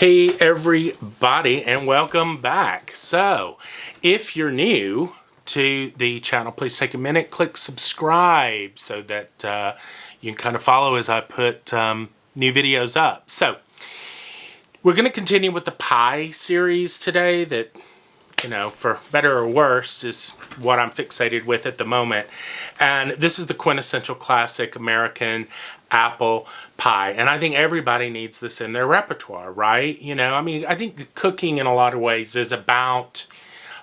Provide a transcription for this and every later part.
Hey everybody, and welcome back. So if you're new to the channel, please take a minute, click subscribe so that you can kind of follow as I put new videos up. So we're going to continue with the pie series today that, you know, for better or worse, is what I'm fixated with at the moment. And this is the quintessential classic American apple pie. And I think everybody needs this in their repertoire, right? You know, I mean, I think cooking in a lot of ways is about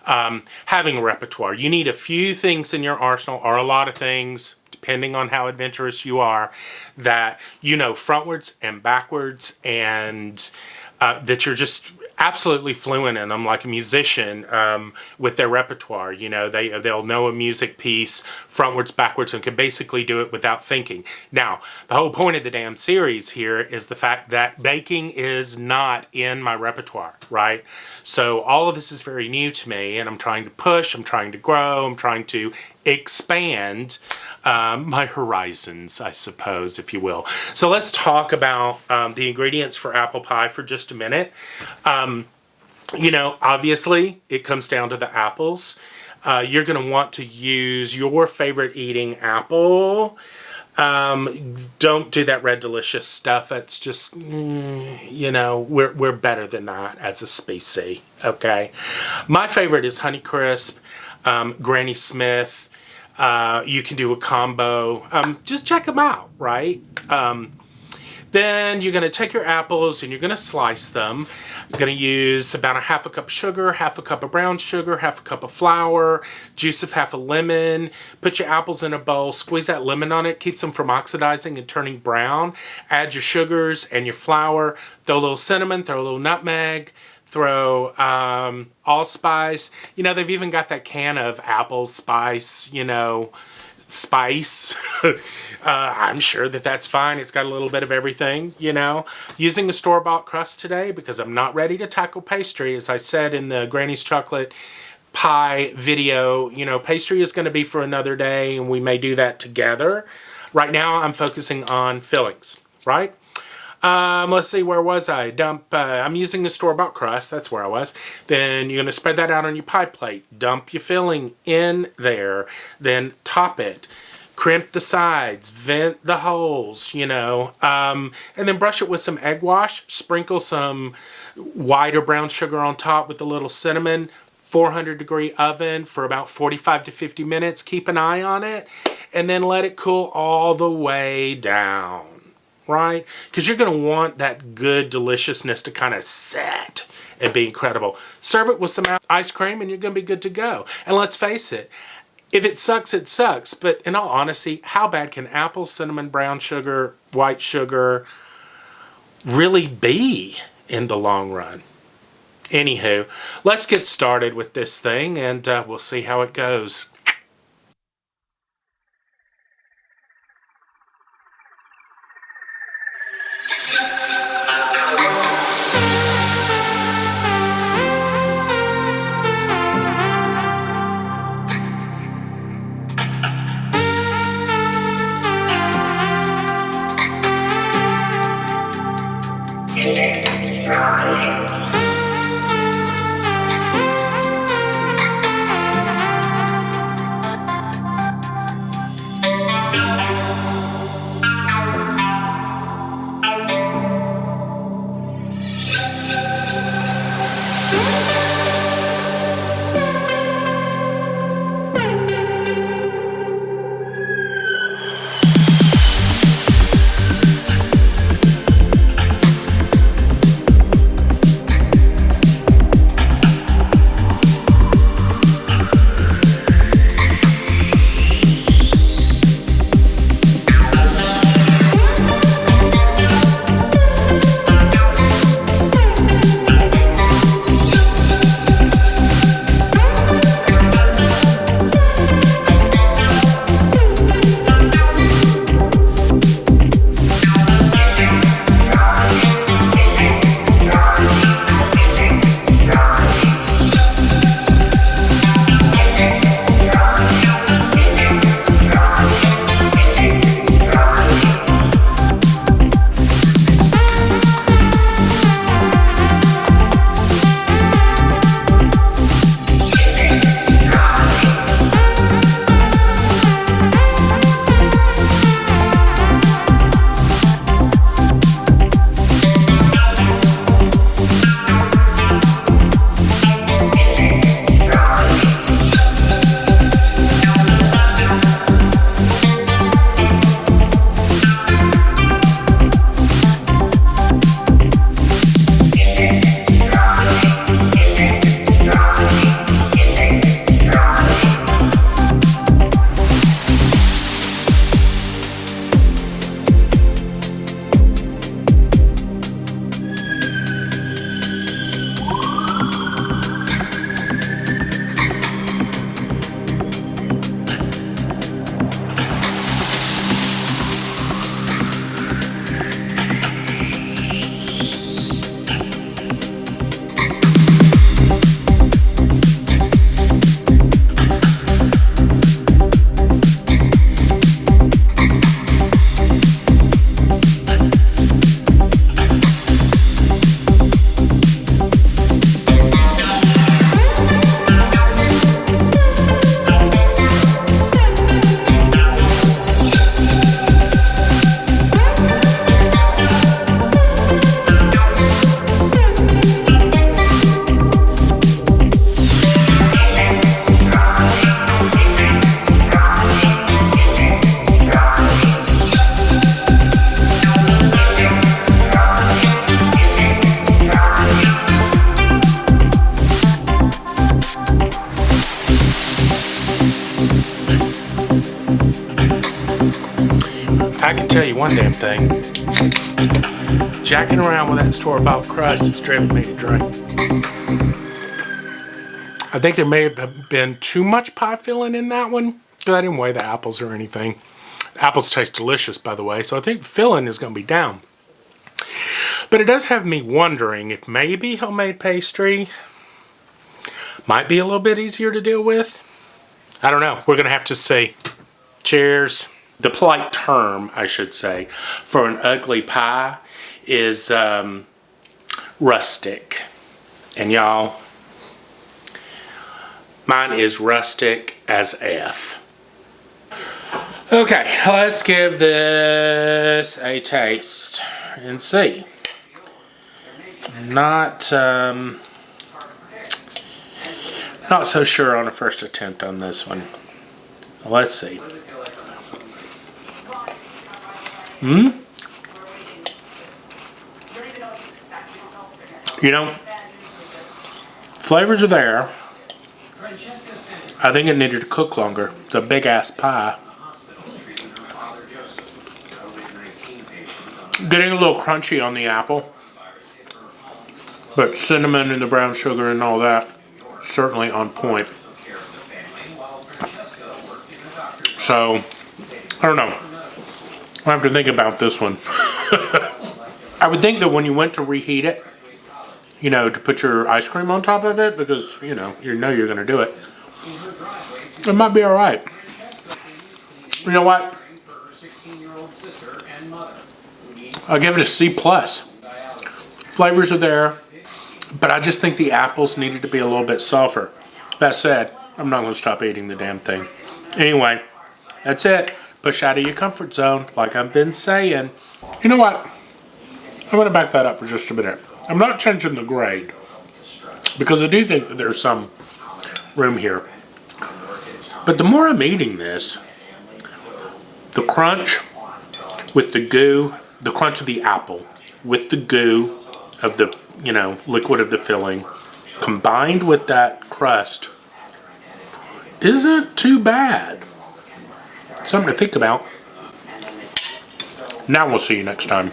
having a repertoire. You need a few things in your arsenal, or a lot of things, depending on how adventurous you are, that you know frontwards and backwards, and that you're just absolutely fluent in them, like a musician with their repertoire. You know, they'll know a music piece frontwards, backwards, and can basically do it without thinking. Now, the whole point of the damn series here is the fact that baking is not in my repertoire, right? So all of this is very new to me, and I'm trying to push, I'm trying to grow, I'm trying to expand my horizons, I suppose, if you will. So let's talk about the ingredients for apple pie for just a minute. You know, obviously, it comes down to the apples. You're going to want to use your favorite eating apple. Don't do that Red Delicious stuff. It's just, you know, we're better than that as a species, okay? My favorite is Honeycrisp, Granny Smith. You can do a combo. Just check them out, right? Then you're going to take your apples and you're going to slice them. You're going to use about a half a cup of sugar, half a cup of brown sugar, half a cup of flour, juice of half a lemon. Put your apples in a bowl, squeeze that lemon on it, keeps them from oxidizing and turning brown. Add your sugars and your flour. Throw a little cinnamon, throw a little nutmeg. Throw allspice. You know, they've even got that can of apple spice, you know, spice. I'm sure that that's fine. It's got a little bit of everything, you know. Using the store-bought crust today because I'm not ready to tackle pastry. As I said in the Granny's Chocolate Pie video, you know, pastry is going to be for another day, and we may do that together. Right now, I'm focusing on fillings, right? Let's see, where was I? I'm using the store-bought crust. That's where I was. Then you're going to spread that out on your pie plate. Dump your filling in there. Then top it. Crimp the sides. Vent the holes, you know. And then brush it with some egg wash. Sprinkle some white or brown sugar on top with a little cinnamon. 400-degree oven for about 45 to 50 minutes. Keep an eye on it. And then let it cool all the way down. Right? Because you're going to want that good deliciousness to kind of set and be incredible. Serve it with some ice cream and you're going to be good to go. And let's face it, if it sucks, it sucks. But in all honesty, how bad can apple, cinnamon, brown sugar, white sugar really be in the long run? Anywho, let's get started with this thing and we'll see how it goes. tell you one damn thing. Jacking around with that store-bought crust is driving me to drink. I think there may have been too much pie filling in that one, but I didn't weigh the apples or anything. The apples taste delicious, by the way, so I think filling is going to be down. But it does have me wondering if maybe homemade pastry might be a little bit easier to deal with. I don't know. We're going to have to see. Cheers. The polite term, I should say, for an ugly pie is rustic. And y'all, mine is rustic as F. Okay, let's give this a taste and see. Not so sure on a first attempt on this one. Let's see. You know, flavors are there. I think it needed to cook longer. It's a big ass pie. Getting a little crunchy on the apple. But cinnamon and the brown sugar and all that, certainly on point. So, I don't know. I'll have to think about this one. I would think that when you went to reheat it, you know, to put your ice cream on top of it, because, you know you're going to do it, it might be alright. You know what? I'll give it a C+. Flavors are there, but I just think the apples needed to be a little bit softer. That said, I'm not going to stop eating the damn thing. Anyway, that's it. Push out of your comfort zone, like I've been saying. You know what? I'm going to back that up for just a minute. I'm not changing the grade, because I do think that there's some room here. But the more I'm eating this, the crunch with the goo, the crunch of the apple with the goo of the, you know, liquid of the filling, combined with that crust, isn't too bad. Something to think about. Now we'll see you next time.